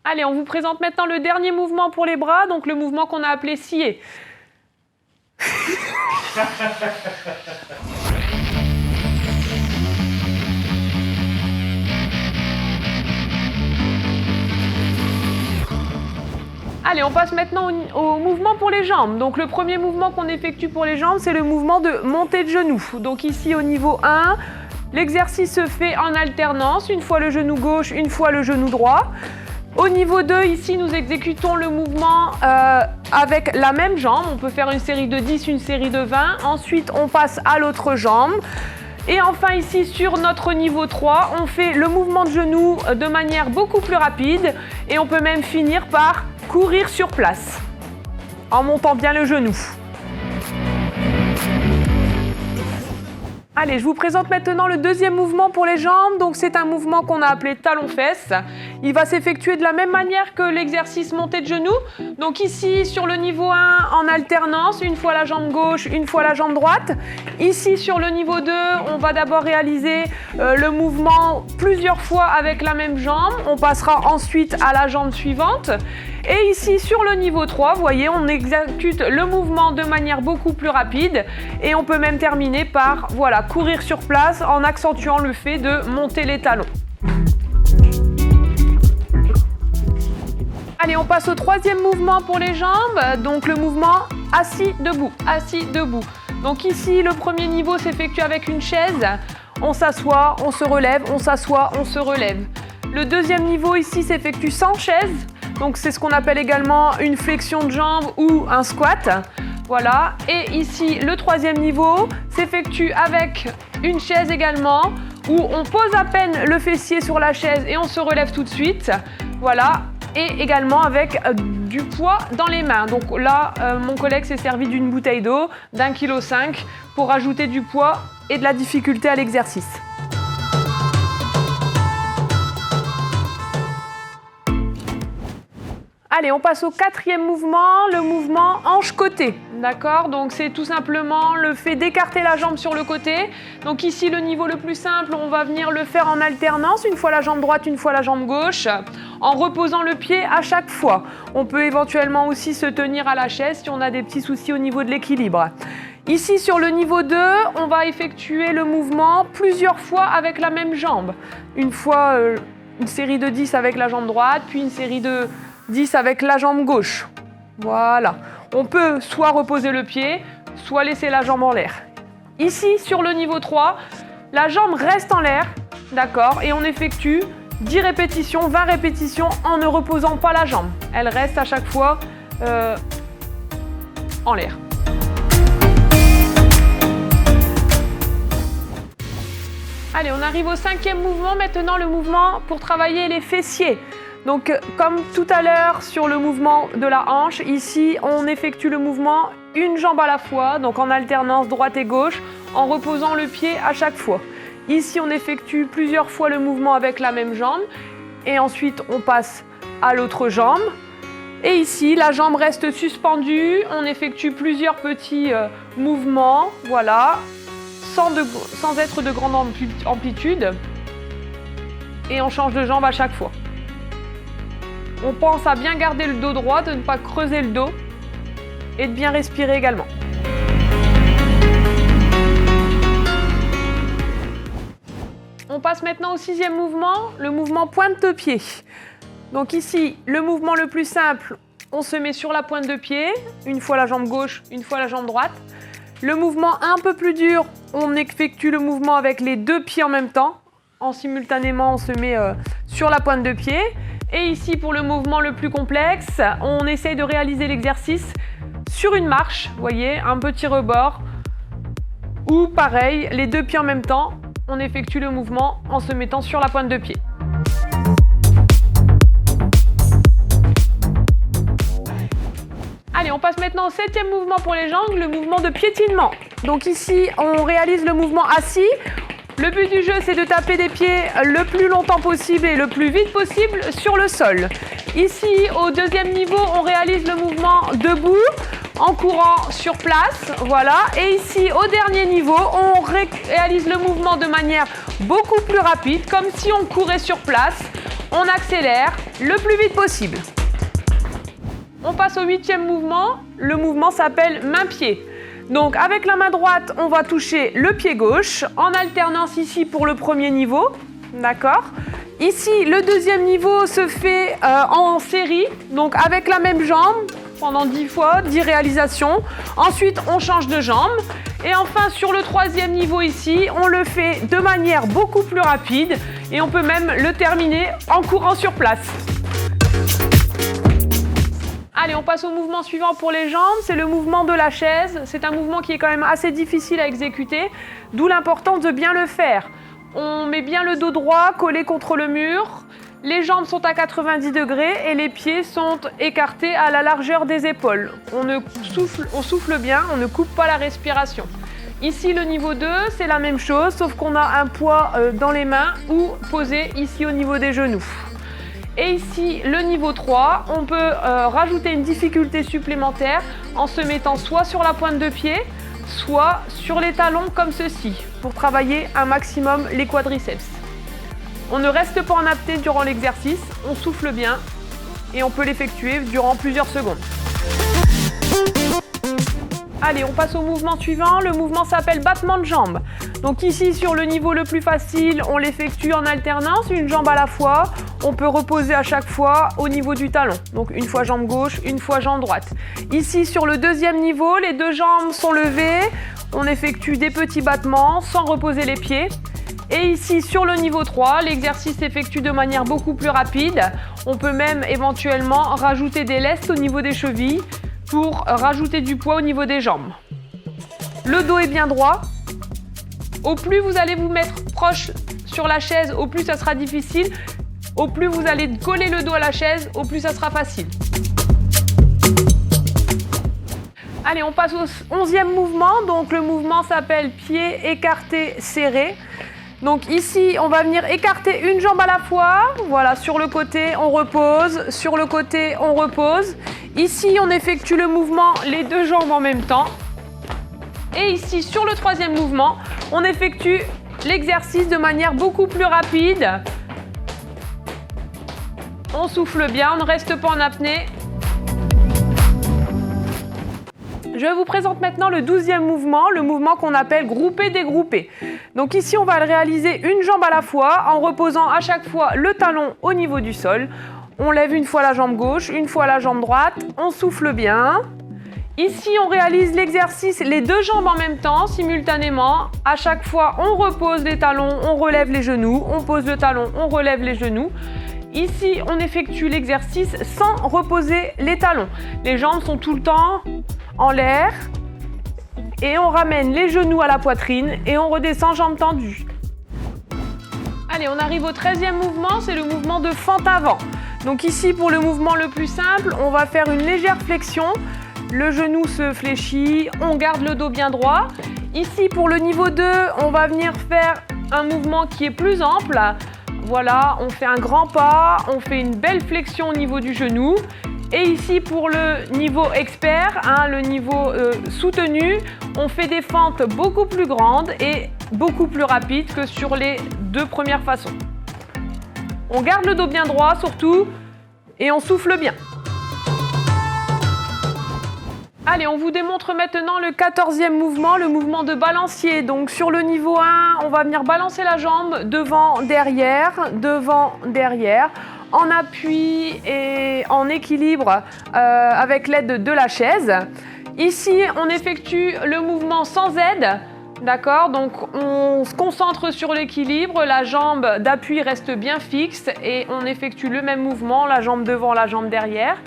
Allez, on vous présente maintenant le dernier mouvement pour les bras, donc le mouvement qu'on a appelé scier. Allez, on passe maintenant au mouvement pour les jambes. Donc le premier mouvement qu'on effectue pour les jambes, c'est le mouvement de montée de genou. Donc ici au niveau 1, l'exercice se fait en alternance, une fois le genou gauche, une fois le genou droit. Au niveau 2, ici, nous exécutons le mouvement avec la même jambe. On peut faire une série de 10, une série de 20. Ensuite, on passe à l'autre jambe. Et enfin, ici, sur notre niveau 3, on fait le mouvement de genou de manière beaucoup plus rapide. Et on peut même finir par courir sur place, en montant bien le genou. Allez, je vous présente maintenant le deuxième mouvement pour les jambes. Donc c'est un mouvement qu'on a appelé talon-fesse. Il va s'effectuer de la même manière que l'exercice montée de genou. Donc ici, sur le niveau 1, en alternance, une fois la jambe gauche, une fois la jambe droite. Ici, sur le niveau 2, on va d'abord réaliser le mouvement plusieurs fois avec la même jambe. On passera ensuite à la jambe suivante. Et ici, sur le niveau 3, vous voyez, on exécute le mouvement de manière beaucoup plus rapide. Et on peut même terminer par, voilà, courir sur place en accentuant le fait de monter les talons. Allez, on passe au troisième mouvement pour les jambes, donc le mouvement assis-debout, assis-debout. Donc ici, le premier niveau s'effectue avec une chaise. On s'assoit, on se relève, on s'assoit, on se relève. Le deuxième niveau ici s'effectue sans chaise. Donc c'est ce qu'on appelle également une flexion de jambe ou un squat. Voilà. Et ici, le troisième niveau s'effectue avec une chaise également, où on pose à peine le fessier sur la chaise et on se relève tout de suite. Voilà. Et également avec du poids dans les mains. Donc là, mon collègue s'est servi d'une bouteille d'eau d'1,5 kg pour ajouter du poids et de la difficulté à l'exercice. Allez, on passe au quatrième mouvement, le mouvement hanche-côté. D'accord? Donc c'est tout simplement le fait d'écarter la jambe sur le côté. Donc ici, le niveau le plus simple, on va venir le faire en alternance, une fois la jambe droite, une fois la jambe gauche, en reposant le pied à chaque fois. On peut éventuellement aussi se tenir à la chaise si on a des petits soucis au niveau de l'équilibre. Ici, sur le niveau 2, on va effectuer le mouvement plusieurs fois avec la même jambe. Une fois, une série de 10 avec la jambe droite, puis une série de 10 avec la jambe gauche. Voilà. On peut soit reposer le pied, soit laisser la jambe en l'air. Ici, sur le niveau 3, la jambe reste en l'air, d'accord, et on effectue 10 répétitions, 20 répétitions en ne reposant pas la jambe. Elle reste à chaque fois en l'air. Allez, on arrive au cinquième mouvement, maintenant le mouvement pour travailler les fessiers. Donc, comme tout à l'heure sur le mouvement de la hanche, ici, on effectue le mouvement une jambe à la fois, donc en alternance droite et gauche, en reposant le pied à chaque fois. Ici, on effectue plusieurs fois le mouvement avec la même jambe, et ensuite, on passe à l'autre jambe. Et ici, la jambe reste suspendue, on effectue plusieurs petits mouvements, voilà, sans être de grande amplitude, et on change de jambe à chaque fois. On pense à bien garder le dos droit, de ne pas creuser le dos et de bien respirer également. On passe maintenant au sixième mouvement, le mouvement pointe de pied. Donc ici, le mouvement le plus simple, on se met sur la pointe de pied, une fois la jambe gauche, une fois la jambe droite. Le mouvement un peu plus dur, on effectue le mouvement avec les deux pieds en même temps. En simultanément, on se met sur la pointe de pied. Et ici, pour le mouvement le plus complexe, on essaye de réaliser l'exercice sur une marche, vous voyez, un petit rebord. Ou pareil, les deux pieds en même temps, on effectue le mouvement en se mettant sur la pointe de pied. Allez, on passe maintenant au septième mouvement pour les jambes, le mouvement de piétinement. Donc ici, on réalise le mouvement assis. Le but du jeu, c'est de taper des pieds le plus longtemps possible et le plus vite possible sur le sol. Ici, au deuxième niveau, on réalise le mouvement debout en courant sur place. Voilà. Et ici, au dernier niveau, on réalise le mouvement de manière beaucoup plus rapide, comme si on courait sur place, On accélère le plus vite possible. On passe au 8e mouvement. Le mouvement s'appelle main-pied. Donc avec la main droite, on va toucher le pied gauche en alternance ici pour le premier niveau. D'accord ? Ici, le deuxième niveau se fait en série, donc avec la même jambe pendant 10 fois, 10 réalisations. Ensuite, on change de jambe. Et enfin, sur le troisième niveau ici, on le fait de manière beaucoup plus rapide et on peut même le terminer en courant sur place. Allez, on passe au mouvement suivant pour les jambes, c'est le mouvement de la chaise. C'est un mouvement qui est quand même assez difficile à exécuter, d'où l'importance de bien le faire. On met bien le dos droit, collé contre le mur. Les jambes sont à 90 degrés et les pieds sont écartés à la largeur des épaules. On souffle bien, on ne coupe pas la respiration. Ici, le niveau 2, c'est la même chose, sauf qu'on a un poids dans les mains ou posé ici au niveau des genoux. Et ici, le niveau 3, on peut rajouter une difficulté supplémentaire en se mettant soit sur la pointe de pied, soit sur les talons comme ceci, pour travailler un maximum les quadriceps. On ne reste pas en apnée durant l'exercice, on souffle bien et on peut l'effectuer durant plusieurs secondes. Allez, on passe au mouvement suivant. Le mouvement s'appelle battement de jambes. Donc ici, sur le niveau le plus facile, on l'effectue en alternance, une jambe à la fois. On peut reposer à chaque fois au niveau du talon. Donc une fois jambe gauche, une fois jambe droite. Ici, sur le deuxième niveau, les deux jambes sont levées. On effectue des petits battements sans reposer les pieds. Et ici, sur le niveau 3, l'exercice s'effectue de manière beaucoup plus rapide. On peut même éventuellement rajouter des lestes au niveau des chevilles pour rajouter du poids au niveau des jambes. Le dos est bien droit. Au plus vous allez vous mettre proche sur la chaise, au plus ça sera difficile. Au plus vous allez coller le dos à la chaise, au plus ça sera facile. Allez, on passe au 11e mouvement. Donc le mouvement s'appelle pied écarté serré. Donc ici, on va venir écarter une jambe à la fois. Voilà, sur le côté, on repose. Sur le côté, on repose. Ici, on effectue le mouvement les deux jambes en même temps. Et ici, sur le troisième mouvement, on effectue l'exercice de manière beaucoup plus rapide. On souffle bien, on ne reste pas en apnée. Je vous présente maintenant le 12e mouvement, le mouvement qu'on appelle groupé-dégroupé. Donc ici, on va le réaliser une jambe à la fois en reposant à chaque fois le talon au niveau du sol. On lève une fois la jambe gauche, une fois la jambe droite, on souffle bien. Ici, on réalise l'exercice les deux jambes en même temps, simultanément. À chaque fois, on repose les talons, on relève les genoux, on pose le talon, on relève les genoux. Ici, on effectue l'exercice sans reposer les talons. Les jambes sont tout le temps en l'air et on ramène les genoux à la poitrine et on redescend jambes tendues. Allez, on arrive au 13e mouvement, c'est le mouvement de fente avant. Donc ici, pour le mouvement le plus simple, on va faire une légère flexion. Le genou se fléchit, on garde le dos bien droit. Ici, pour le niveau 2, on va venir faire un mouvement qui est plus ample. Voilà, on fait un grand pas, on fait une belle flexion au niveau du genou. Et ici, pour le niveau expert, le niveau soutenu, on fait des fentes beaucoup plus grandes et beaucoup plus rapides que sur les deux premières façons. On garde le dos bien droit surtout et on souffle bien. Allez, on vous démontre maintenant le 14e mouvement, le mouvement de balancier. Donc sur le niveau 1, on va venir balancer la jambe devant, derrière, en appui et en équilibre avec l'aide de la chaise. Ici, on effectue le mouvement sans aide. D'accord, donc on se concentre sur l'équilibre, la jambe d'appui reste bien fixe et on effectue le même mouvement, la jambe devant, la jambe derrière.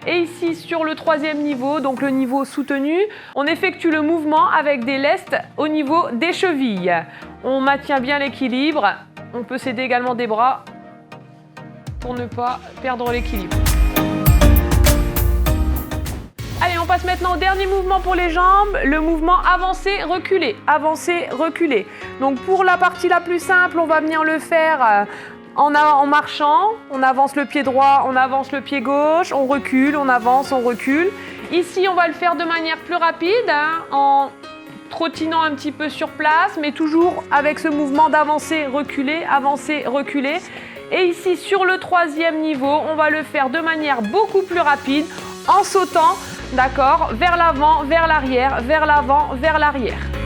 Et ici, sur le 3e niveau, donc le niveau soutenu, on effectue le mouvement avec des lestes au niveau des chevilles. On maintient bien l'équilibre, on peut s'aider également des bras pour ne pas perdre l'équilibre. Allez, on passe maintenant au dernier mouvement pour les jambes, le mouvement avancé-reculé. Avancé-reculé. Donc pour la partie la plus simple, on va venir le faire en marchant. On avance le pied droit, on avance le pied gauche, on recule, on avance, on recule. Ici, on va le faire de manière plus rapide, en trottinant un petit peu sur place, mais toujours avec ce mouvement d'avancer-reculer, avancer-reculer. Et ici, sur le troisième niveau, on va le faire de manière beaucoup plus rapide en sautant, d'accord, vers l'avant, vers l'arrière, vers l'avant, vers l'arrière.